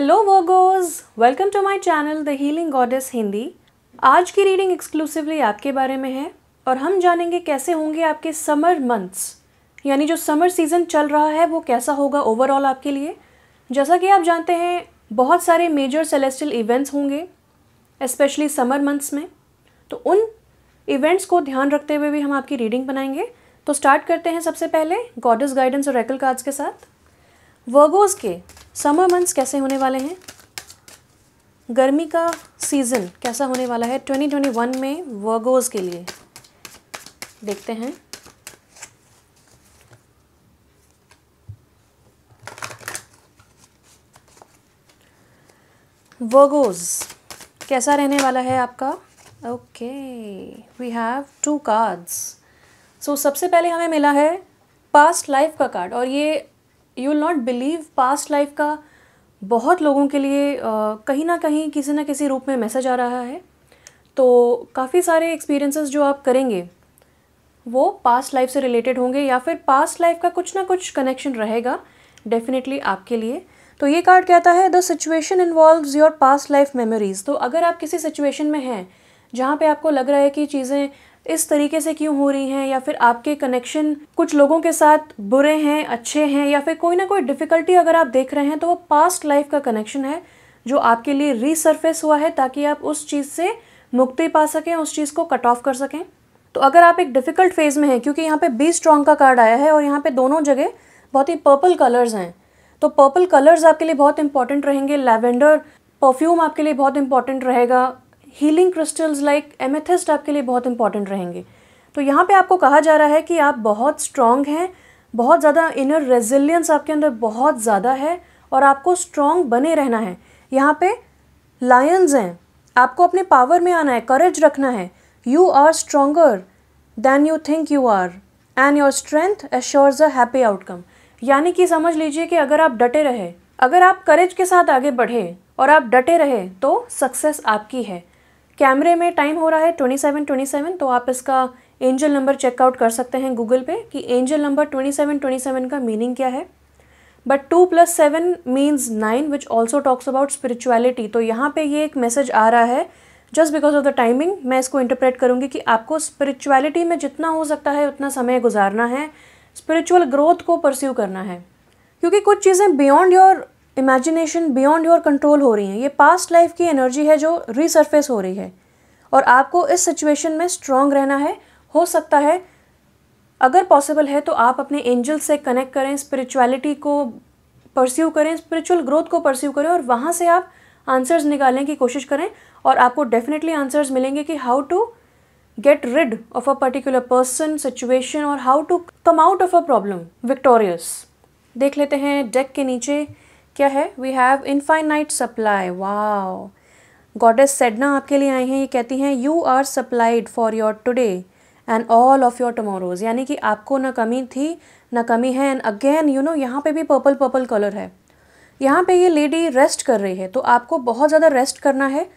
Hello Virgos, welcome to my channel the Healing Goddess Hindi. आज की reading exclusively आपके बारे में है और हम जानेंगे कैसे होंगे आपके समर मंथ्स, यानी जो समर सीज़न चल रहा है वो कैसा होगा ओवरऑल आपके लिए। जैसा कि आप जानते हैं बहुत सारे मेजर सेलेस्टियल इवेंट्स होंगे स्पेशली समर मंथ्स में, तो उन इवेंट्स को ध्यान रखते हुए भी हम आपकी रीडिंग बनाएंगे। तो स्टार्ट करते हैं सबसे पहले गॉडेस गाइडेंस और ऑरेकल कार्ड्स के साथ। वर्गोज के समर मंथ्स कैसे होने वाले हैं, गर्मी का सीज़न कैसा होने वाला है 2021 में वर्गोज के लिए, देखते हैं। वर्गोज कैसा रहने वाला है आपका। Okay, we have 2 cards. So सबसे पहले हमें मिला है पास्ट लाइफ का कार्ड, और ये you will not believe past life का बहुत लोगों के लिए कहीं ना कहीं किसी न किसी रूप में मैसेज आ रहा है। तो काफ़ी सारे एक्सपीरियंसेस जो आप करेंगे वो पास्ट लाइफ से रिलेटेड होंगे या फिर पास्ट लाइफ का कुछ ना कुछ कनेक्शन रहेगा डेफिनेटली आपके लिए। तो ये कार्ड कहता है the situation involves your past life memories. तो अगर आप किसी सिचुएशन में हैं जहाँ पे आपको लग रहा है कि चीज़ें इस तरीके से क्यों हो रही हैं, या फिर आपके कनेक्शन कुछ लोगों के साथ बुरे हैं, अच्छे हैं, या फिर कोई ना कोई डिफ़िकल्टी अगर आप देख रहे हैं, तो वो पास्ट लाइफ का कनेक्शन है जो आपके लिए रीसर्फेस हुआ है ताकि आप उस चीज़ से मुक्ति पा सकें, उस चीज़ को कट ऑफ कर सकें। तो अगर आप एक डिफ़िकल्ट फेज़ में हैं, क्योंकि यहाँ पे बी स्ट्रॉन्ग का कार्ड आया है और यहाँ पे दोनों जगह बहुत ही पर्पल कलर्स हैं, तो पर्पल कलर्स आपके लिए बहुत इंपॉर्टेंट रहेंगे। लैवेंडर परफ्यूम आपके लिए बहुत इंपॉर्टेंट रहेगा। हीलिंग क्रिस्टल्स लाइक एमेथिस्ट आपके लिए बहुत इंपॉर्टेंट रहेंगे। तो यहाँ पे आपको कहा जा रहा है कि आप बहुत स्ट्रॉन्ग हैं, बहुत ज़्यादा इनर रेजिलियंस आपके अंदर बहुत ज़्यादा है और आपको स्ट्रॉन्ग बने रहना है। यहाँ पे लायंस हैं, आपको अपने पावर में आना है, करेज रखना है। You are stronger than you think you are and your strength assures a happy outcome. यानी कि समझ लीजिए कि अगर आप डटे रहे, अगर आप करेज के साथ आगे बढ़े और आप डटे रहे तो सक्सेस आपकी है। कैमरे में टाइम हो रहा है 2727, तो आप इसका एंजल नंबर चेकआउट कर सकते हैं गूगल पे कि एंजल नंबर 2727 का मीनिंग क्या है। But 2 + 7 means 9 which also talks about spirituality. तो यहाँ पे ये एक मैसेज आ रहा है, just because of the timing मैं इसको इंटरप्रेट करूँगी कि आपको स्पिरिचुअलिटी में जितना हो सकता है उतना समय गुजारना है, स्पिरिचुअल ग्रोथ को परस्यू करना है, क्योंकि कुछ चीज़ें beyond your imagination, beyond your control हो रही हैं। ये पास्ट लाइफ की एनर्जी है जो रीसर्फेस हो रही है और आपको इस सिचुएशन में स्ट्रॉन्ग रहना है। हो सकता है अगर पॉसिबल है तो आप अपने एंजल से कनेक्ट करें, स्पिरिचुअलिटी को परस्यू करें, स्पिरिचुअल ग्रोथ को परस्यू करें और वहाँ से आप आंसर्स निकालने की कोशिश करें और आपको डेफिनेटली आंसर्स मिलेंगे कि how to get rid of a particular person, situation और how to come out of a problem victorious. देख लेते हैं डेक के नीचे क्या है। We have infinite supply. Wow, goddess Sedna आपके लिए आई हैं। ये कहती हैं you are supplied for your today and all of your tomorrows. यानी कि आपको ना कमी थी ना कमी है। एंड अगेन यू नो यहाँ पे भी पर्पल कलर है। यहाँ पे ये लेडी रेस्ट कर रही है, तो आपको बहुत ज़्यादा रेस्ट करना है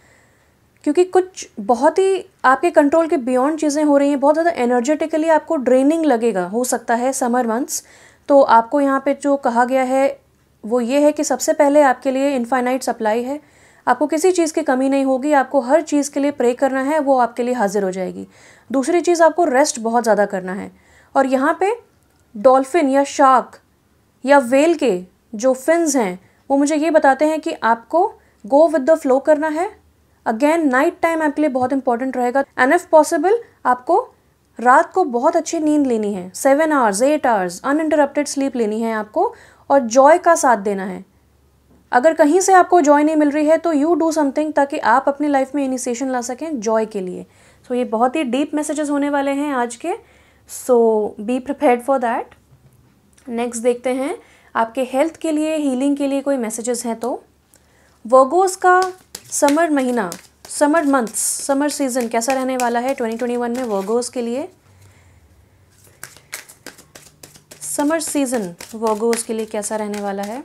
क्योंकि कुछ बहुत ही आपके कंट्रोल के बियॉन्ड चीज़ें हो रही हैं। बहुत ज़्यादा एनर्जेटिकली आपको ड्रेनिंग लगेगा, हो सकता है समर मंथ्स। तो आपको यहाँ पे जो कहा गया है वो ये है कि सबसे पहले आपके लिए इनफाइनाइट सप्लाई है, आपको किसी चीज़ की कमी नहीं होगी, आपको हर चीज़ के लिए प्रे करना है, वो आपके लिए हाजिर हो जाएगी। दूसरी चीज़, आपको रेस्ट बहुत ज़्यादा करना है। और यहाँ पे डॉल्फिन या शार्क या वेल के जो फिन्स हैं वो मुझे ये बताते हैं कि आपको गो विद द फ्लो करना है। अगेन नाइट टाइम आपके लिए बहुत इंपॉर्टेंट रहेगा एंड इफ पॉसिबल आपको रात को बहुत अच्छी नींद लेनी है, 7 आवर्स 8 आवर्स अनइंटरप्टेड स्लीप लेनी है आपको, और जॉय का साथ देना है। अगर कहीं से आपको जॉय नहीं मिल रही है तो यू डू समथिंग ताकि आप अपनी लाइफ में इनिशिएशन ला सकें जॉय के लिए। सो ये बहुत ही डीप मैसेजेस होने वाले हैं आज के, so be prepared for that. Next देखते हैं आपके हेल्थ के लिए, हीलिंग के लिए कोई मैसेजेस हैं। तो वर्गोस का समर महीना, समर मंथ्स, समर सीजन कैसा रहने वाला है 2021 में वर्गोस के लिए। समर सीजन वर्गोस के लिए कैसा रहने वाला है।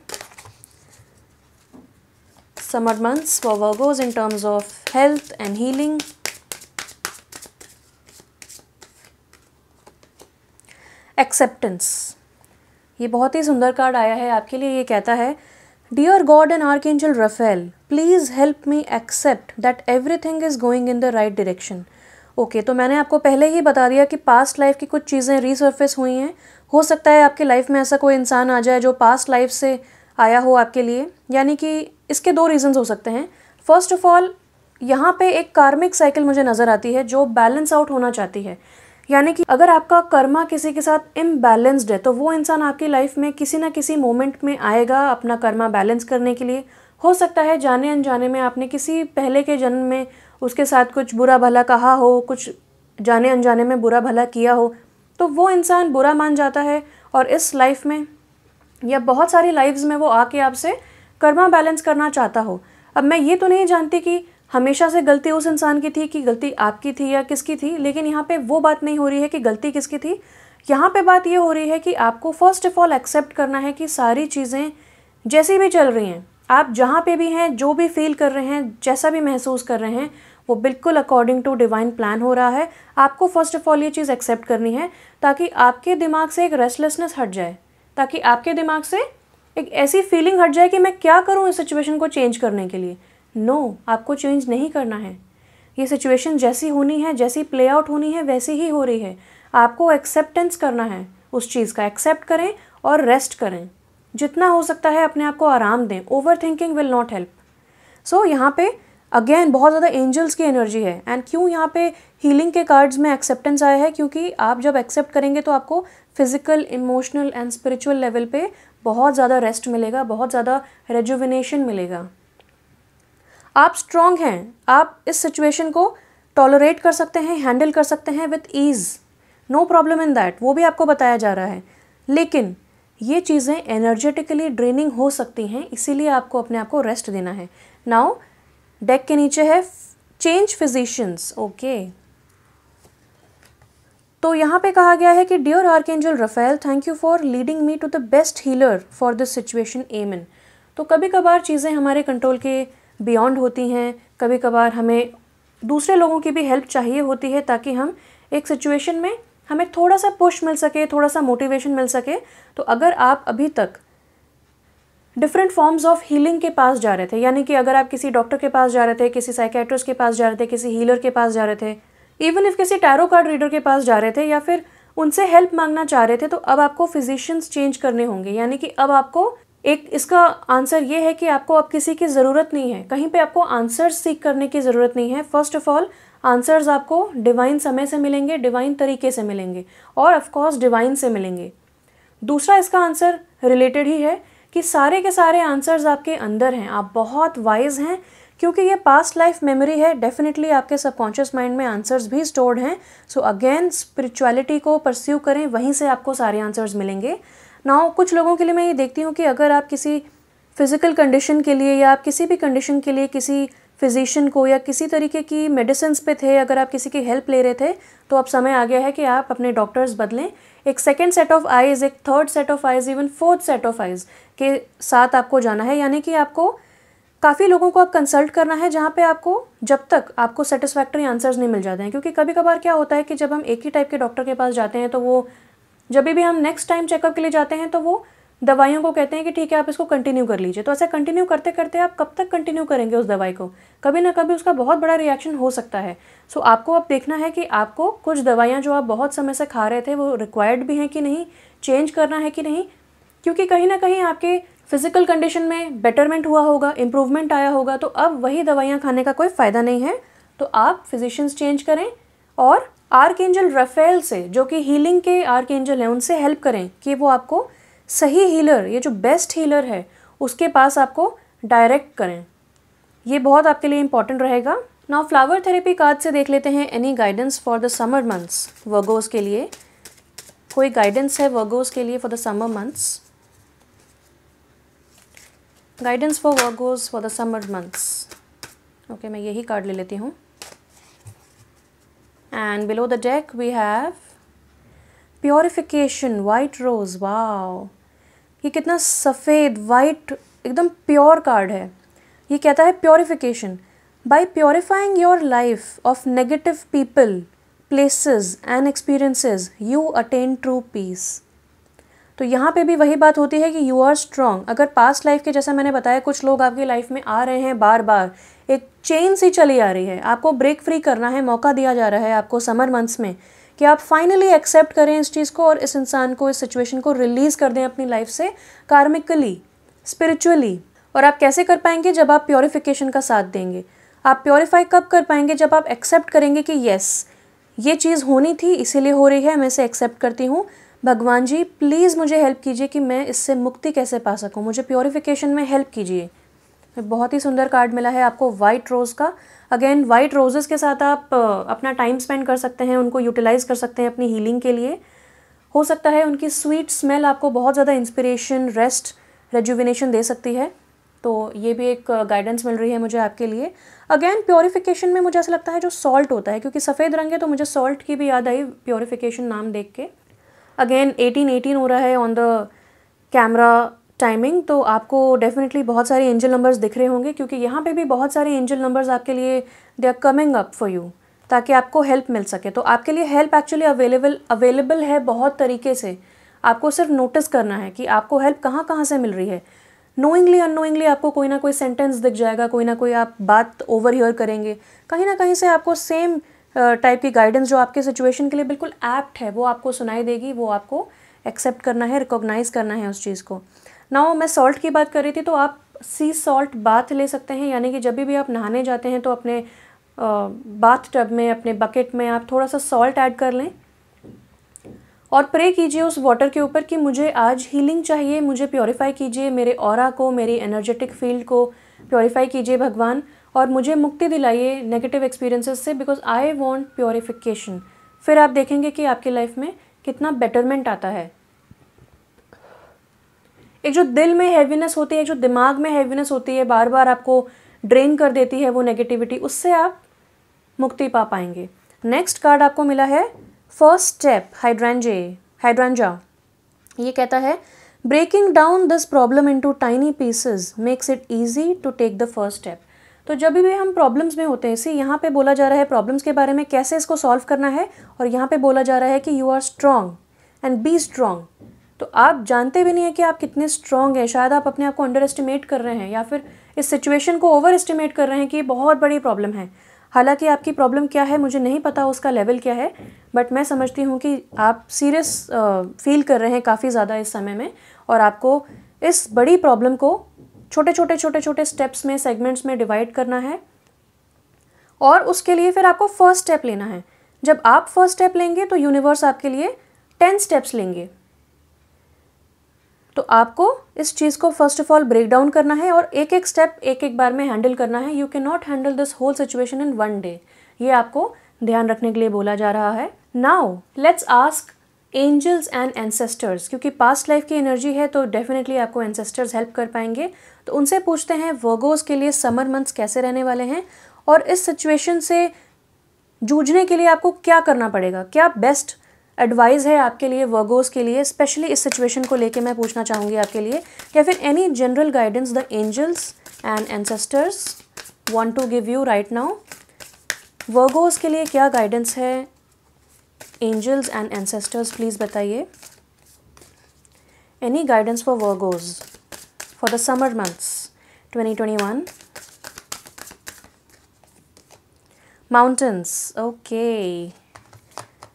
Summer months for Virgos in terms of health and healing. Acceptance, ये बहुत ही सुंदर कार्ड आया है आपके लिए। ये कहता है dear God and archangel Raphael, please help me accept that everything is going in the right direction. Okay, तो मैंने आपको पहले ही बता दिया कि पास्ट लाइफ की कुछ चीज़ें रीसर्फेस हुई हैं। हो सकता है आपकी लाइफ में ऐसा कोई इंसान आ जाए जो पास्ट लाइफ से आया हो आपके लिए, यानी कि इसके दो रीजंस हो सकते हैं। फर्स्ट ऑफ ऑल, यहाँ पे एक कार्मिक साइकिल मुझे नज़र आती है जो बैलेंस आउट होना चाहती है। यानी कि अगर आपका कर्मा किसी के साथ इम्बैलेंस्ड है तो वो इंसान आपकी लाइफ में किसी ना किसी मोमेंट में आएगा अपना कर्मा बैलेंस करने के लिए। हो सकता है जाने अनजाने में आपने किसी पहले के जन्म में उसके साथ कुछ बुरा भला कहा हो, कुछ जाने अनजाने में बुरा भला किया हो, तो वो इंसान बुरा मान जाता है और इस लाइफ में या बहुत सारी लाइफ्स में वो आके आपसे कर्मा बैलेंस करना चाहता हो। अब मैं ये तो नहीं जानती कि हमेशा से गलती उस इंसान की थी कि गलती आपकी थी या किसकी थी, लेकिन यहाँ पे वो बात नहीं हो रही है कि गलती किसकी थी। यहाँ पे बात ये हो रही है कि आपको फर्स्ट ऑफ ऑल एक्सेप्ट करना है कि सारी चीज़ें जैसी भी चल रही हैं, आप जहाँ पे भी हैं, जो भी फील कर रहे हैं, जैसा भी महसूस कर रहे हैं, वो बिल्कुल अकॉर्डिंग टू डिवाइन प्लान हो रहा है। आपको फर्स्ट ऑफ ऑल ये चीज़ एक्सेप्ट करनी है ताकि आपके दिमाग से एक रेस्टलेसनेस हट जाए, ताकि आपके दिमाग से एक ऐसी फीलिंग हट जाए कि मैं क्या करूं इस सिचुएशन को चेंज करने के लिए। नो, आपको चेंज नहीं करना है। ये सिचुएशन जैसी होनी है, जैसी प्ले आउट होनी है, वैसी ही हो रही है। आपको एक्सेप्टेंस करना है उस चीज़ का। एक्सेप्ट करें और रेस्ट करें। जितना हो सकता है अपने आप को आराम दें। Overthinking will not help. So यहाँ पे अगेन बहुत ज़्यादा एंजल्स की एनर्जी है। एंड क्यों यहाँ पे हीलिंग के कार्ड्स में एक्सेप्टेंस आया है, क्योंकि आप जब एक्सेप्ट करेंगे तो आपको physical, emotional and spiritual level पे बहुत ज़्यादा रेस्ट मिलेगा, बहुत ज़्यादा रेजुविनेशन मिलेगा। आप स्ट्रॉन्ग हैं, आप इस सिचुएशन को टॉलरेट कर सकते हैं, हैंडल कर सकते हैं with ease, no problem in that. वो भी आपको बताया जा रहा है। लेकिन ये चीज़ें एनर्जेटिकली ड्रेनिंग हो सकती हैं, इसीलिए आपको अपने आप को रेस्ट देना है। नाउ डेक के नीचे है चेंज फिजिशियंस। ओके, तो यहाँ पे कहा गया है कि dear archangel Raphael, thank you for leading me to the best healer for this situation, amen. तो कभी कभार चीज़ें हमारे कंट्रोल के बियॉन्ड होती हैं, कभी कभार हमें दूसरे लोगों की भी हेल्प चाहिए होती है ताकि हम एक सिचुएशन में हमें थोड़ा सा पुश मिल सके, थोड़ा सा मोटिवेशन मिल सके। तो अगर आप अभी तक डिफरेंट फॉर्म्स ऑफ हीलिंग के पास जा रहे थे, यानी कि अगर आप किसी डॉक्टर के पास जा रहे थे, किसी साइकेट्रिस्ट के पास जा रहे थे, किसी हीलर के पास जा रहे थे, इवन इफ किसी टैरो कार्ड रीडर के पास जा रहे थे या फिर उनसे हेल्प मांगना चाह रहे थे, तो अब आपको फिजिशियंस चेंज करने होंगे। यानी कि अब आपको एक इसका आंसर ये है कि आपको अब किसी की ज़रूरत नहीं है, कहीं पे आपको आंसर्स सीख करने की ज़रूरत नहीं है। फर्स्ट ऑफ ऑल, आंसर्स आपको डिवाइन समय से मिलेंगे, डिवाइन तरीके से मिलेंगे और ऑफकोर्स डिवाइन से मिलेंगे। दूसरा इसका आंसर रिलेटेड ही है कि सारे के सारे आंसर्स आपके अंदर हैं। आप बहुत वाइज हैं क्योंकि ये पास्ट लाइफ मेमोरी है। डेफिनेटली आपके सबकॉन्शियस माइंड में आंसर्स भी स्टोर्ड हैं। सो अगेन स्पिरिचुअलिटी को परस्यू करें, वहीं से आपको सारे आंसर्स मिलेंगे। नाउ कुछ लोगों के लिए मैं ये देखती हूँ कि अगर आप किसी फिज़िकल कंडीशन के लिए या आप किसी भी कंडीशन के लिए किसी फिजिशियन को या किसी तरीके की मेडिसिन पे थे, अगर आप किसी की हेल्प ले रहे थे, तो अब समय आ गया है कि आप अपने डॉक्टर्स बदलें। एक सेकेंड सेट ऑफ आइज़, एक third set of eyes, even fourth set of eyes के साथ आपको जाना है। यानी कि आपको काफ़ी लोगों को आप कंसल्ट करना है जहाँ पे आपको जब तक आपको सेटिस्फैक्टरी आंसर्स नहीं मिल जाते हैं। क्योंकि कभी कभार क्या होता है कि जब हम एक ही टाइप के डॉक्टर के पास जाते हैं तो वो जब भी हम नेक्स्ट टाइम चेकअप के लिए जाते हैं तो वो दवाइयों को कहते हैं कि ठीक है आप इसको कंटिन्यू कर लीजिए। तो ऐसा कंटिन्यू करते करते आप कब तक कंटिन्यू करेंगे उस दवाई को? कभी ना कभी उसका बहुत बड़ा रिएक्शन हो सकता है। सो आपको अब देखना है कि आपको कुछ दवाइयाँ जो आप बहुत समय से खा रहे थे वो रिक्वायर्ड भी हैं कि नहीं, चेंज करना है कि नहीं। क्योंकि कहीं ना कहीं आपके फिजिकल कंडीशन में बेटरमेंट हुआ होगा, इम्प्रूवमेंट आया होगा, तो अब वही दवाइयाँ खाने का कोई फ़ायदा नहीं है। तो आप फिजिशियंस चेंज करें और आर्कएंजल राफेल से, जो कि हीलिंग के आर्कएंजल हैं, उनसे हेल्प करें कि वो आपको सही हीलर, ये जो बेस्ट हीलर है, उसके पास आपको डायरेक्ट करें। ये बहुत आपके लिए इंपॉर्टेंट रहेगा। नाउ फ्लावर थेरेपी कार्ड से देख लेते हैं any guidance for the summer months, Virgos के लिए। कोई गाइडेंस है वर्गोस के लिए for the summer months? Guidance for Virgos for the summer months. Okay, मैं यही कार्ड ले लेती हूँ। And below the deck we have purification, white rose. Wow, ये कितना सफ़ेद वाइट एकदम प्योर कार्ड है। ये कहता है purification, by purifying your life of negative people, places and experiences, you attain true peace. तो यहाँ पे भी वही बात होती है कि यू आर स्ट्रॉन्ग। अगर पास्ट लाइफ के, जैसा मैंने बताया, कुछ लोग आपकी लाइफ में आ रहे हैं बार बार, एक चेन सी चली आ रही है, आपको ब्रेक फ्री करना है, मौका दिया जा रहा है आपको समर मंथ्स में कि आप फाइनली एक्सेप्ट करें इस चीज़ को और इस इंसान को, इस सिचुएशन को रिलीज़ कर दें अपनी लाइफ से, कार्मिकली, स्पिरिचुअली। और आप कैसे कर पाएंगे? जब आप प्योरिफिकेशन का साथ देंगे। आप प्योरीफाई कब कर पाएंगे? जब आप एक्सेप्ट करेंगे कि येस, ये चीज़ होनी थी, इसीलिए हो रही है, मैं इसे एक्सेप्ट करती हूँ। भगवान जी प्लीज़ मुझे हेल्प कीजिए कि मैं इससे मुक्ति कैसे पा सकूँ, मुझे प्योरीफिकेशन में हेल्प कीजिए। बहुत ही सुंदर कार्ड मिला है आपको वाइट रोज़ का। अगेन वाइट रोजेज़ के साथ आप अपना टाइम स्पेंड कर सकते हैं, उनको यूटिलाइज़ कर सकते हैं अपनी हीलिंग के लिए। हो सकता है उनकी स्वीट स्मेल आपको बहुत ज़्यादा इंस्पिरेशन, रेस्ट, रेजुविनेशन दे सकती है। तो ये भी एक गाइडेंस मिल रही है मुझे आपके लिए। अगेन प्योरीफिकेशन में मुझे ऐसा लगता है जो सॉल्ट होता है, क्योंकि सफ़ेद रंग है तो मुझे सॉल्ट की भी याद आई प्योरीफिकेशन नाम देख के। अगेन 1818 हो रहा है ऑन द कैमरा टाइमिंग, तो आपको डेफिनेटली बहुत सारे एंजल नंबर्स दिख रहे होंगे, क्योंकि यहाँ पे भी बहुत सारे एंजल नंबर्स आपके लिए they are coming up for you, ताकि आपको हेल्प मिल सके। तो आपके लिए हेल्प एक्चुअली अवेलेबल है बहुत तरीके से। आपको सिर्फ नोटिस करना है कि आपको हेल्प कहाँ कहाँ से मिल रही है। नोइंगली अननोइंगली आपको कोई ना कोई सेंटेंस दिख जाएगा, कोई ना कोई आप बात ओवर हियर करेंगे, कहीं ना कहीं से आपको सेम टाइप की गाइडेंस जो आपके सिचुएशन के लिए बिल्कुल एप्ट है वो आपको सुनाई देगी। वो आपको एक्सेप्ट करना है, रिकॉग्नाइज करना है उस चीज़ को। नाउ मैं सॉल्ट की बात कर रही थी, तो आप सी सॉल्ट बाथ ले सकते हैं, यानी कि जब भी आप नहाने जाते हैं तो अपने बाथ टब में, अपने बकेट में आप थोड़ा सा सॉल्ट ऐड कर लें और प्रे कीजिए उस वाटर के ऊपर कि मुझे आज हीलिंग चाहिए, मुझे प्योरीफाई कीजिए, मेरे ऑरा को, मेरी एनर्जेटिक फील्ड को प्योरीफाई कीजिए भगवान, और मुझे मुक्ति दिलाइए नेगेटिव एक्सपीरियंसेस से, बिकॉज आई वॉन्ट प्योरीफिकेशन। फिर आप देखेंगे कि आपकी लाइफ में कितना बेटरमेंट आता है। एक जो दिल में हैवीनेस होती है, जो दिमाग में हैवीनेस होती है, बार बार आपको ड्रेन कर देती है वो नेगेटिविटी, उससे आप मुक्ति पा पाएंगे। नेक्स्ट कार्ड आपको मिला है फर्स्ट स्टेप, हाइड्रेंजा। ये कहता है breaking down this problem into tiny pieces makes it easy to take the first step. तो जब भी हम प्रॉब्लम्स में होते हैं, इसी यहाँ पे बोला जा रहा है प्रॉब्लम्स के बारे में, कैसे इसको सॉल्व करना है, और यहाँ पे बोला जा रहा है कि you are strong and be strong. तो आप जानते भी नहीं है कि आप कितने स्ट्रॉन्ग हैं। शायद आप अपने आप को अंडर एस्टिमेट कर रहे हैं, या फिर इस सिचुएशन को ओवर एस्टिमेट कर रहे हैं कि ये बहुत बड़ी प्रॉब्लम है। हालांकि आपकी प्रॉब्लम क्या है मुझे नहीं पता, उसका लेवल क्या है, बट मैं समझती हूँ कि आप सीरियस फील कर रहे हैं काफ़ी ज़्यादा इस समय में, और आपको इस बड़ी प्रॉब्लम को छोटे छोटे स्टेप्स में, सेगमेंट्स में डिवाइड करना है, और उसके लिए फिर आपको फर्स्ट स्टेप लेना है। जब आप फर्स्ट स्टेप लेंगे तो यूनिवर्स आपके लिए 10 स्टेप्स लेंगे। तो आपको इस चीज़ को first of all break down करना है और एक एक स्टेप एक एक बार में हैंडल करना है। You can not handle this whole situation in one day, ये आपको ध्यान रखने के लिए बोला जा रहा है। Now let's ask angels and ancestors, क्योंकि पास्ट लाइफ की एनर्जी है तो डेफिनेटली आपको एंसेस्टर्स हेल्प कर पाएंगे। तो उनसे पूछते हैं वर्गोस के लिए समर मंथ्स कैसे रहने वाले हैं, और इस सिचुएशन से जूझने के लिए आपको क्या करना पड़ेगा, क्या बेस्ट एडवाइस है आपके लिए वर्गोस के लिए, स्पेशली इस सिचुएशन को लेके मैं पूछना चाहूँगी आपके लिए, या फिर any general guidance the angels and ancestors want to give you right now. Virgos के लिए क्या गाइडेंस है एंजल्स एंड एंसेस्टर्स, प्लीज़ बताइए। Any guidance for Virgos for the summer months 2021। Mountains, okay.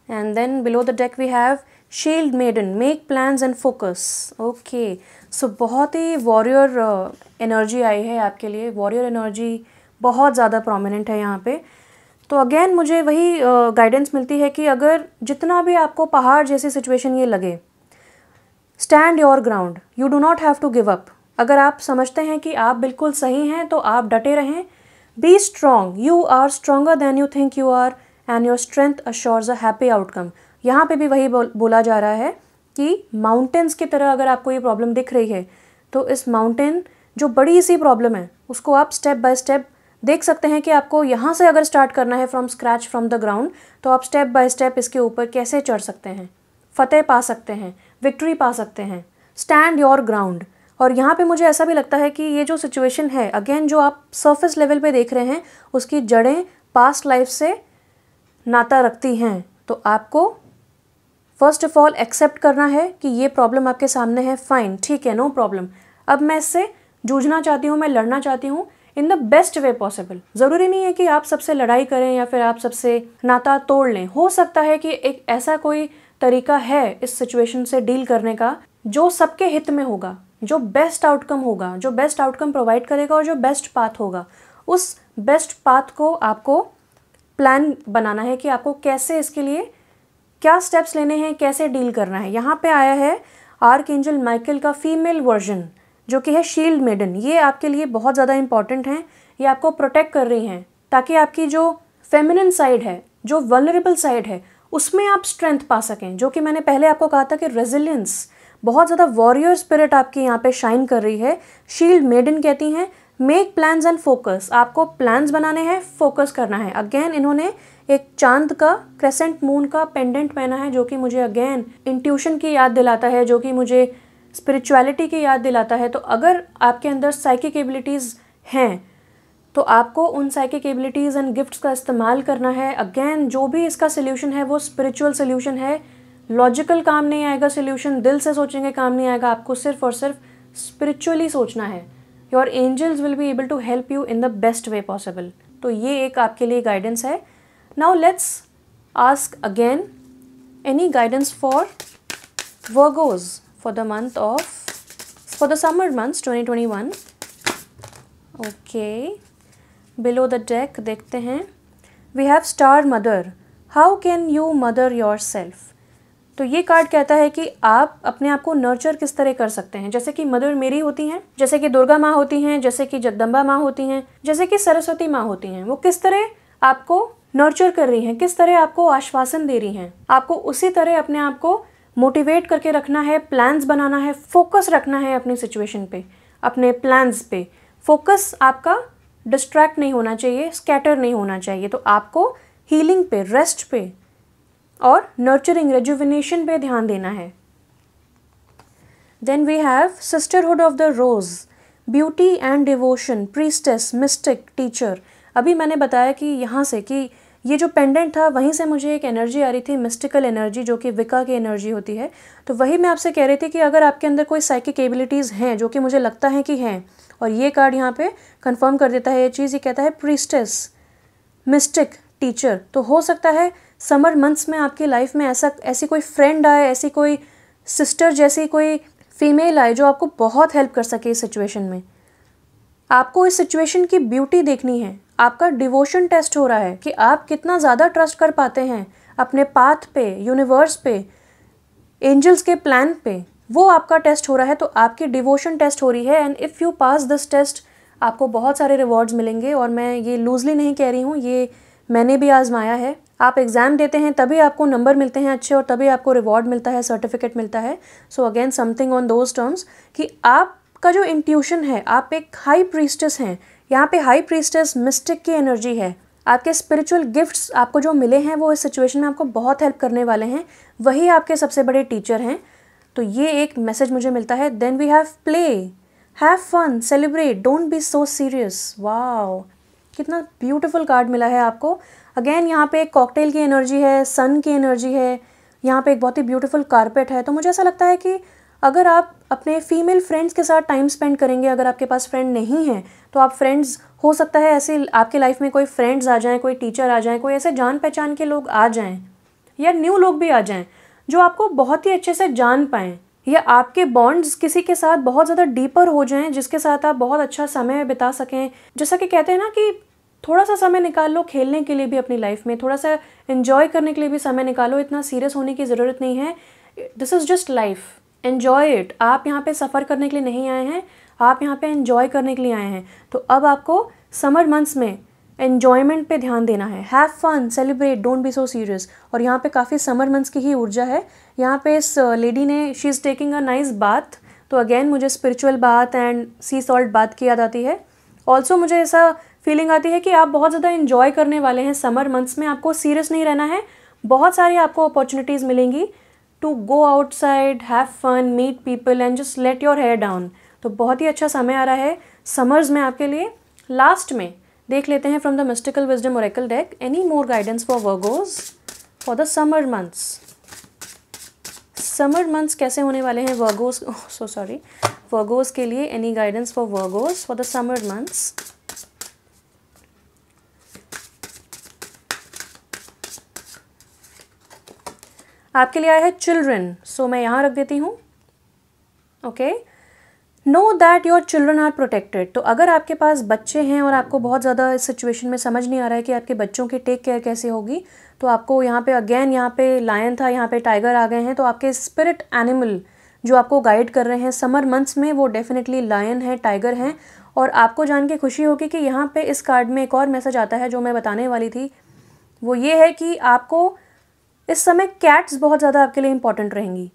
And then below the deck we have Shield Maiden, make plans and focus, okay. So बहुत ही warrior energy आई है आपके लिए, warrior energy बहुत ज़्यादा prominent है यहाँ पे। तो अगेन मुझे वही गाइडेंस मिलती है कि अगर जितना भी आपको पहाड़ जैसी सिचुएशन ये लगे, stand your ground, you do not have to give up. अगर आप समझते हैं कि आप बिल्कुल सही हैं तो आप डटे रहें। Be strong, you are stronger than you think you are and your strength assures a happy outcome. यहाँ पे भी वही बोला जा रहा है कि माउंटेन्स की तरह अगर आपको ये प्रॉब्लम दिख रही है तो इस माउंटेन जो बड़ी सी प्रॉब्लम है उसको आप स्टेप बाय स्टेप देख सकते हैं कि आपको यहाँ से अगर स्टार्ट करना है from scratch, from the ground, तो आप स्टेप बाय स्टेप इसके ऊपर कैसे चढ़ सकते हैं, फतेह पा सकते हैं, विक्ट्री पा सकते हैं। Stand your ground. और यहाँ पे मुझे ऐसा भी लगता है कि ये जो सिचुएशन है, अगेन जो आप सरफेस लेवल पे देख रहे हैं, उसकी जड़ें पास्ट लाइफ से नाता रखती हैं। तो आपको फर्स्ट ऑफ ऑल एक्सेप्ट करना है कि ये प्रॉब्लम आपके सामने है, फाइन, ठीक है, नो प्रॉब्लम। अब मैं इससे जूझना चाहती हूँ, मैं लड़ना चाहती हूँ इन द बेस्ट वे पॉसिबल। ज़रूरी नहीं है कि आप सबसे लड़ाई करें या फिर आप सबसे नाता तोड़ लें। हो सकता है कि एक ऐसा कोई तरीका है इस सिचुएशन से डील करने का जो सबके हित में होगा, जो बेस्ट आउटकम होगा, जो बेस्ट आउटकम प्रोवाइड करेगा और जो बेस्ट पाथ होगा। उस बेस्ट पाथ को आपको प्लान बनाना है कि आपको कैसे इसके लिए क्या स्टेप्स लेने हैं, कैसे डील करना है। यहाँ पे आया है आर्कएंजल माइकल का फीमेल वर्जन जो कि है शील्ड मेडन। ये आपके लिए बहुत ज़्यादा इंपॉर्टेंट हैं, ये आपको प्रोटेक्ट कर रही हैं ताकि आपकी जो फेमिनिन साइड है, जो वल्नरेबल साइड है, उसमें आप स्ट्रेंथ पा सकें। जो कि मैंने पहले आपको कहा था कि रेजिलियंस, बहुत ज़्यादा वॉरियर स्पिरिट आपकी यहाँ पे शाइन कर रही है। शील्ड मेडन कहती हैं मेक प्लान्स एंड फोकस, आपको प्लान्स बनाने हैं, फोकस करना है। अगेन इन्होंने एक चांद का क्रेसेंट मून का पेंडेंट पहना है जो कि मुझे अगेन इंट्यूशन की याद दिलाता है, जो कि मुझे स्पिरिचुअलिटी की याद दिलाता है। तो अगर आपके अंदर साइकिक एबिलिटीज़ हैं तो आपको उन साइकिक एबिलिटीज़ एंड गिफ्ट्स का इस्तेमाल करना है। अगेन जो भी इसका सोल्यूशन है वो स्पिरिचुअल सोल्यूशन है, लॉजिकल काम नहीं आएगा सोल्यूशन, दिल से सोचेंगे काम नहीं आएगा, आपको सिर्फ और सिर्फ स्पिरिचुअली सोचना है। Your angels will be able to help you in the best way possible. तो ये एक आपके लिए गाइडेंस है। Now let's ask again any guidance for Virgos for the summer months 2021. Okay, below the deck देखते हैं we have star mother, how can you mother yourself। तो ये कार्ड कहता है कि आप अपने आप को नर्चर किस तरह कर सकते हैं। जैसे कि मदर मेरी होती हैं, जैसे कि दुर्गा माँ होती हैं, जैसे कि जगदम्बा माँ होती हैं, जैसे कि सरस्वती माँ होती हैं, वो किस तरह आपको नर्चर कर रही हैं, किस तरह आपको आश्वासन दे रही हैं। आपको उसी तरह अपने आप को मोटिवेट करके रखना है, प्लान्स बनाना है, फोकस रखना है अपनी सिचुएशन पे, अपने प्लान्स पे। फोकस आपका डिस्ट्रैक्ट नहीं होना चाहिए, स्कैटर नहीं होना चाहिए। तो आपको हीलिंग पे, रेस्ट पे और नर्चरिंग, रेजुविनेशन पे ध्यान देना है। Then we have sisterhood of the rose, beauty and devotion, priestess, mystic, teacher. अभी मैंने बताया कि यहाँ से कि ये जो पेंडेंट था वहीं से मुझे एक एनर्जी आ रही थी, मिस्टिकल एनर्जी, जो कि विका की एनर्जी होती है। तो वही मैं आपसे कह रही थी कि अगर आपके अंदर कोई साइकिक एबिलिटीज़ हैं, जो कि मुझे लगता है कि हैं, और ये कार्ड यहाँ पे कंफर्म कर देता है ये चीज़। ये कहता है प्रीस्टेस, मिस्टिक, टीचर। तो हो सकता है समर मंथ्स में आपकी लाइफ में ऐसी कोई फ्रेंड आए, ऐसी कोई सिस्टर जैसी कोई फीमेल आए जो आपको बहुत हेल्प कर सके इस सिचुएशन में। आपको इस सिचुएशन की ब्यूटी देखनी है। आपका डिवोशन टेस्ट हो रहा है कि आप कितना ज़्यादा ट्रस्ट कर पाते हैं अपने पाथ पे, यूनिवर्स पे, एंजल्स के प्लान पे, वो आपका टेस्ट हो रहा है। तो आपकी डिवोशन टेस्ट हो रही है and if you pass this test आपको बहुत सारे रिवॉर्ड्स मिलेंगे। और मैं ये लूजली नहीं कह रही हूँ, ये मैंने भी आजमाया है। आप एग्ज़ाम देते हैं तभी आपको नंबर मिलते हैं अच्छे और तभी आपको रिवॉर्ड मिलता है, सर्टिफिकेट मिलता है। So again something on those terms कि आपका जो इंट्यूशन है, आप एक हाई प्रीस्टेस हैं। यहाँ पे हाई प्रीस्टेस मिस्टिक की एनर्जी है। आपके स्पिरिचुअल गिफ्ट्स आपको जो मिले हैं वो इस सिचुएशन में आपको बहुत हेल्प करने वाले हैं, वही आपके सबसे बड़े टीचर हैं। तो ये एक मैसेज मुझे मिलता है। Then we have play, have fun, celebrate, don't be so serious. Wow, कितना ब्यूटीफुल कार्ड मिला है आपको। अगेन यहाँ पे एक कॉकटेल की एनर्जी है, सन की एनर्जी है, यहाँ पे एक बहुत ही ब्यूटीफुल कारपेट है। तो मुझे ऐसा लगता है कि अगर आप अपने फीमेल फ्रेंड्स के साथ टाइम स्पेंड करेंगे, अगर आपके पास फ्रेंड नहीं है तो आप फ्रेंड्स, हो सकता है ऐसे आपके लाइफ में कोई फ्रेंड्स आ जाएं, कोई टीचर आ जाएं, कोई ऐसे जान पहचान के लोग आ जाएं या न्यू लोग भी आ जाएं जो आपको बहुत ही अच्छे से जान पाएँ, या आपके बॉन्ड्स किसी के साथ बहुत ज़्यादा डीपर हो जाएं जिसके साथ आप बहुत अच्छा समय बिता सकें। जैसा कि कहते हैं ना कि थोड़ा सा समय निकाल लो खेलने के लिए भी अपनी लाइफ में, थोड़ा सा एंजॉय करने के लिए भी समय निकालो। इतना सीरियस होने की ज़रूरत नहीं है। This is just life, enjoy it. आप यहाँ पे सफ़र करने के लिए नहीं आए हैं, आप यहाँ पे एन्जॉय करने के लिए आए हैं। तो अब आपको समर मंथ्स में एन्जॉयमेंट पे ध्यान देना है। Have fun, celebrate, don't be so serious. और यहाँ पे काफ़ी समर मंथ्स की ही ऊर्जा है। यहाँ पे इस लेडी ने, she is taking a nice bath. तो अगेन मुझे spiritual bath and C salt bath की याद आती है। ऑल्सो मुझे ऐसा फीलिंग आती है कि आप बहुत ज़्यादा एन्जॉय करने वाले हैं समर मंथ्स में। आपको सीरियस नहीं रहना है, बहुत सारी आपको अपॉर्चुनिटीज़ मिलेंगी to go outside, have fun, meet people and just let your hair down. तो बहुत ही अच्छा समय आ रहा है समर्स में आपके लिए। लास्ट में देख लेते हैं from the mystical wisdom Oracle deck, any more guidance for Virgos for the summer months. Summer months कैसे होने वाले हैं वर्गोस, वर्गोस के लिए? Any guidance for Virgos for the summer months? आपके लिए आया है चिल्ड्रन, सो मैं यहाँ रख देती हूँ। Okay, know that your children are protected. तो अगर आपके पास बच्चे हैं और आपको बहुत ज़्यादा इस सिचुएशन में समझ नहीं आ रहा है कि आपके बच्चों की टेक केयर कैसे होगी, तो आपको यहाँ पे अगेन, यहाँ पे लायन था, यहाँ पे टाइगर आ गए हैं, तो आपके स्पिरिट एनिमल जो आपको गाइड कर रहे हैं समर मंथ्स में वो डेफिनेटली लायन है, टाइगर हैं। और आपको जान के खुशी होगी कि यहाँ पे इस कार्ड में एक और मैसेज आता है जो मैं बताने वाली थी, वो ये है कि आपको इस समय कैट्स बहुत ज़्यादा आपके लिए इंपॉर्टेंट रहेंगी।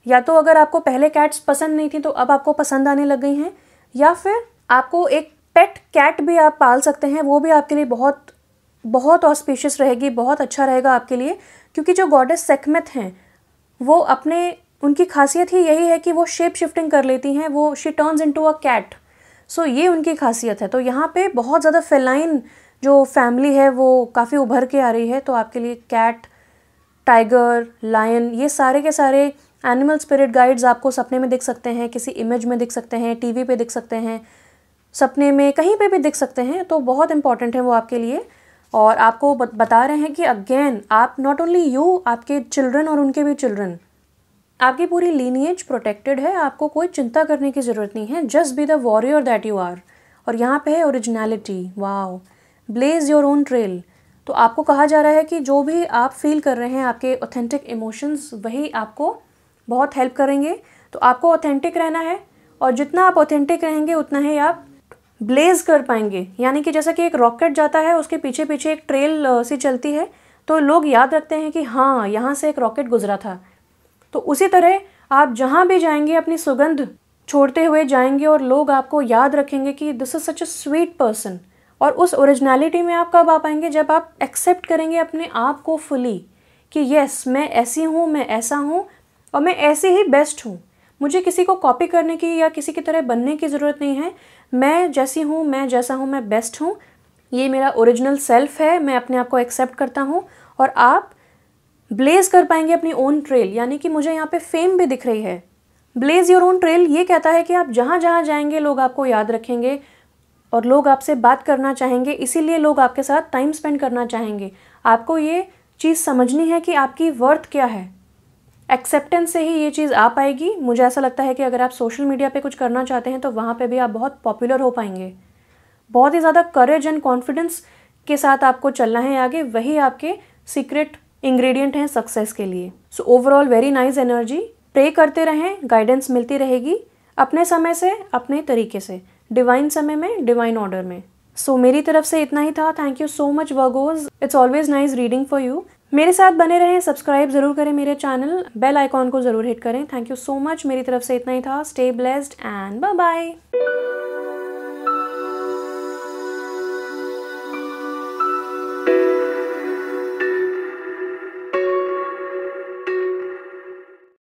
या तो अगर आपको पहले कैट्स पसंद नहीं थी तो अब आपको पसंद आने लग गई हैं, या फिर आपको एक पेट कैट भी आप पाल सकते हैं, वो भी आपके लिए बहुत बहुत ऑस्पिशियस रहेगी, बहुत अच्छा रहेगा आपके लिए। क्योंकि जो गॉडेस सेखमेत हैं वो उनकी खासियत ही यही है कि वो शेप शिफ्टिंग कर लेती हैं, वो she turns into a cat. So ये उनकी खासियत है। तो यहाँ पे बहुत ज़्यादा फेलाइन जो फैमिली है वो काफ़ी उभर के आ रही है। तो आपके लिए कैट, टाइगर, लायन, ये सारे के सारे एनिमल स्पिरिट गाइड्स आपको सपने में दिख सकते हैं, किसी इमेज में दिख सकते हैं, टीवी पे दिख सकते हैं, सपने में कहीं पे भी दिख सकते हैं। तो बहुत इंपॉर्टेंट है वो आपके लिए। और आपको बता रहे हैं कि अगेन आप नॉट ओनली यू, आपके चिल्ड्रन और उनके भी चिल्ड्रन, आपकी पूरी लीनिएज प्रोटेक्टेड है। आपको कोई चिंता करने की ज़रूरत नहीं है। Just be the warrior that you are. और यहाँ पे है originality, wow, blaze your own trail. तो आपको कहा जा रहा है कि जो भी आप फील कर रहे हैं, आपके ऑथेंटिक इमोशंस, वही आपको बहुत हेल्प करेंगे। तो आपको ऑथेंटिक रहना है, और जितना आप ऑथेंटिक रहेंगे उतना ही आप ब्लेज कर पाएंगे। यानी कि जैसा कि एक रॉकेट जाता है, उसके पीछे पीछे एक ट्रेल सी चलती है, तो लोग याद रखते हैं कि हाँ, यहाँ से एक रॉकेट गुजरा था। तो उसी तरह आप जहाँ भी जाएंगे अपनी सुगंध छोड़ते हुए जाएंगे, और लोग आपको याद रखेंगे कि this is such a sweet person. और उस ओरिजिनलिटी में आप कब आ पाएंगे? जब आप एक्सेप्ट करेंगे अपने आप को फुली कि यस, मैं ऐसी हूँ, मैं ऐसा हूँ, और मैं ऐसे ही बेस्ट हूँ। मुझे किसी को कॉपी करने की या किसी की तरह बनने की ज़रूरत नहीं है। मैं जैसी हूँ, मैं जैसा हूँ, मैं बेस्ट हूँ। ये मेरा ओरिजिनल सेल्फ है, मैं अपने आप को एक्सेप्ट करता हूँ। और आप ब्लेज कर पाएंगे अपनी ओन ट्रेल। यानी कि मुझे यहाँ पे फेम भी दिख रही है। ब्लेज योर ओन ट्रेल ये कहता है कि आप जहाँ जहाँ जाएंगे लोग आपको याद रखेंगे, और लोग आपसे बात करना चाहेंगे, इसीलिए लोग आपके साथ टाइम स्पेंड करना चाहेंगे। आपको ये चीज़ समझनी है कि आपकी वर्थ क्या है। एक्सेप्टेंस से ही ये चीज़ आ पाएगी। मुझे ऐसा लगता है कि अगर आप सोशल मीडिया पे कुछ करना चाहते हैं तो वहाँ पे भी आप बहुत पॉपुलर हो पाएंगे। बहुत ही ज़्यादा करेज एंड कॉन्फिडेंस के साथ आपको चलना है आगे, वही आपके सीक्रेट इंग्रेडिएंट हैं सक्सेस के लिए। So overall very nice energy. Pray करते रहें, गाइडेंस मिलती रहेगी अपने समय से, अपने तरीके से, डिवाइन समय में, डिवाइन ऑर्डर में। सो मेरी तरफ से इतना ही था। Thank you so much Virgos, it's always nice reading for you. मेरे साथ बने रहें, सब्सक्राइब ज़रूर करें मेरे चैनल, बेल आइकॉन को ज़रूर हिट करें। Thank you so much. मेरी तरफ से इतना ही था। Stay blessed and bye bye.